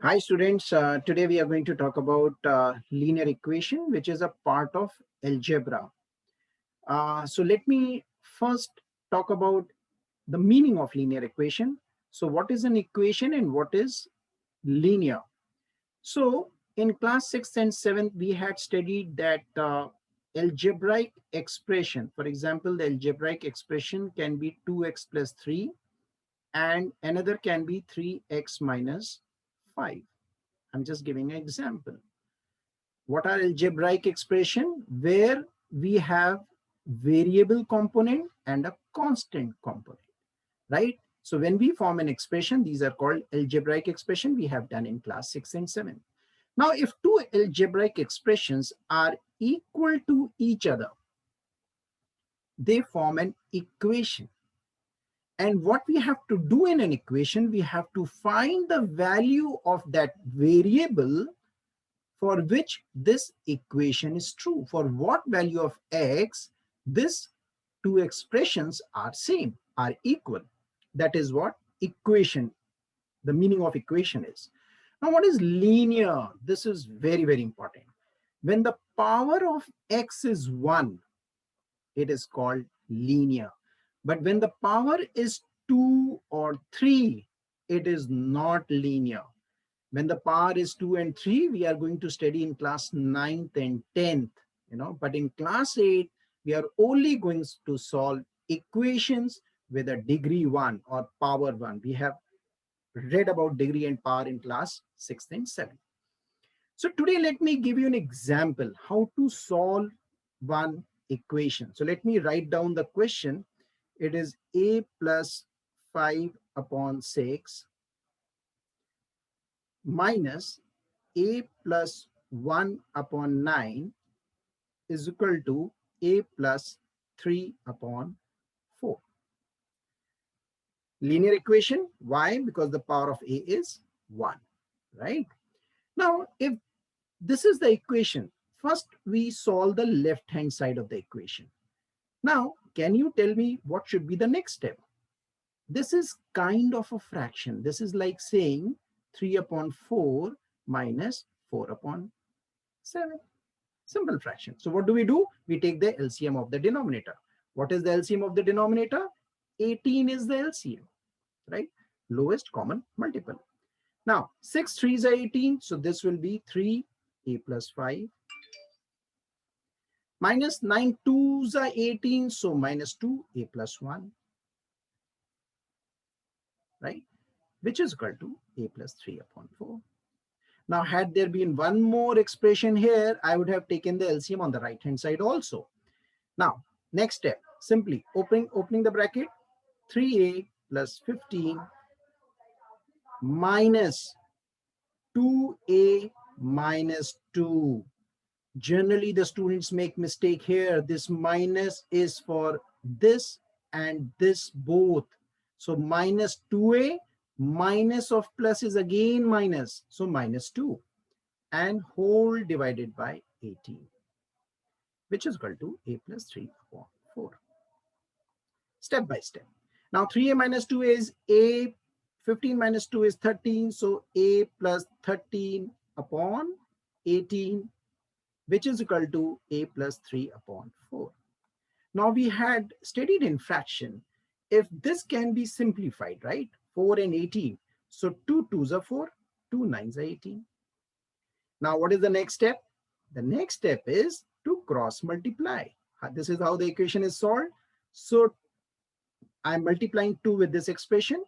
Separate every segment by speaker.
Speaker 1: Hi students, today we are going to talk about linear equation, which is a part of algebra. So let me first talk about the meaning of linear equation. So what is an equation and what is linear? So in class 6th and 7th, we had studied that algebraic expression. For example, the algebraic expression can be 2x plus 3 and another can be 3x minus 5. I'm just giving an example. What are algebraic expression? Where we have variable component and a constant component, right? So when we form an expression, these are called algebraic expression we have done in class 6 and 7. Now, if two algebraic expressions are equal to each other, they form an equation. And what we have to do in an equation, we have to find the value of that variable for which this equation is true. For what value of x, these two expressions are same, are equal. That is what equation, the meaning of equation is. Now, what is linear? This is very, very important. When the power of x is 1, it is called linear. But when the power is 2 or 3, it is not linear. When the power is 2 and 3, we are going to study in class 9th and 10th, but in class 8, we are only going to solve equations with a degree 1 or power 1. We have read about degree and power in class 6th and 7th. So today, let me give you an example how to solve one equation. So let me write down the question. It is a plus 5 upon 6 minus a plus 1 upon 9 is equal to a plus 3 upon 4. Linear equation. Why? Because the power of a is 1, right? Now, if this is the equation, first we solve the left-hand side of the equation. Now, can you tell me what should be the next step? This is kind of a fraction. This is like saying 3 upon 4 minus 4 upon 7. Simple fraction. So what do? We take the LCM of the denominator. What is the LCM of the denominator? 18 is the LCM, right? Lowest common multiple. Now, 6 3s are 18. So this will be 3a plus 5. Minus 9 2s are 18. So minus 2a plus 1, right? Which is equal to a plus 3 upon 4. Now, had there been one more expression here, I would have taken the LCM on the right-hand side also. Now, next step, simply opening the bracket, 3a plus 15 minus 2a minus 2. Generally, the students make mistake here. This minus is for this and this both. So minus 2a, minus of plus is again minus. So minus 2 and whole divided by 18, which is equal to a plus 3 upon 4. Step by step. Now 3a minus 2 is a, 15 minus 2 is 13. So a plus 13 upon 18, which is equal to a plus 3 upon 4. Now we had studied in fraction. If this can be simplified, right? 4 and 18. So 2 2s are 4, 2 9s are 18. Now what is the next step? The next step is to cross multiply. This is how the equation is solved. So I'm multiplying 2 with this expression.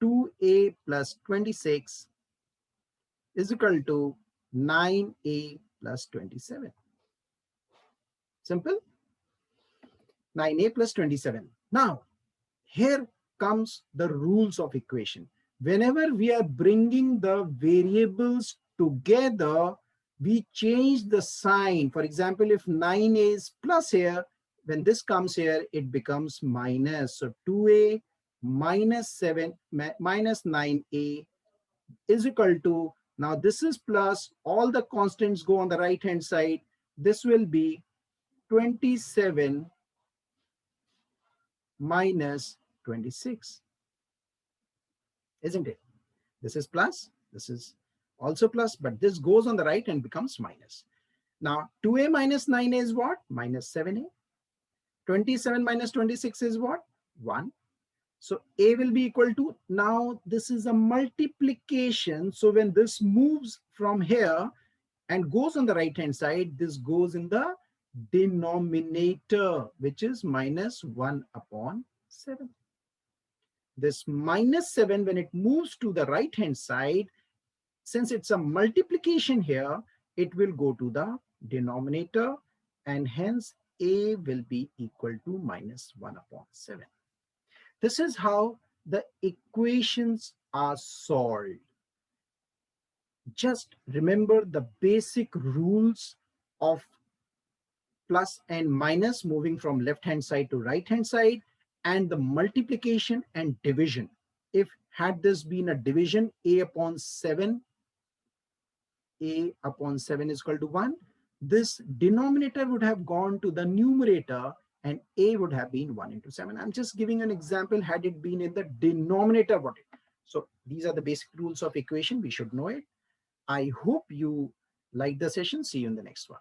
Speaker 1: 2a plus 26 is equal to 9a plus 27. Simple. 9a plus 27. Now, here comes the rules of equation. Whenever we are bringing the variables together, we change the sign. For example, if 9a is plus here, when this comes here, it becomes minus. So 2a minus 7 minus 9a is equal to, now this is plus, all the constants go on the right hand side. This will be 27 minus 26, isn't it? This is plus, this is also plus, but this goes on the right and becomes minus. Now 2a minus 9a is what? Minus 7a. 27 minus 26 is what? 1. So a will be equal to, now this is a multiplication. So when this moves from here and goes on the right hand side, this goes in the denominator, which is minus 1 upon 7. This minus 7, when it moves to the right hand side, since it's a multiplication here, it will go to the denominator, and hence a will be equal to minus 1 upon 7. This is how the equations are solved. Just remember the basic rules of plus and minus moving from left hand side to right hand side, and the multiplication and division. If had this been a division, a upon 7 is equal to 1, this denominator would have gone to the numerator and a would have been 1 into 7. I'm just giving an example had it been in the denominator. So these are the basic rules of equation. We should know it. I hope you like the session. See you in the next one.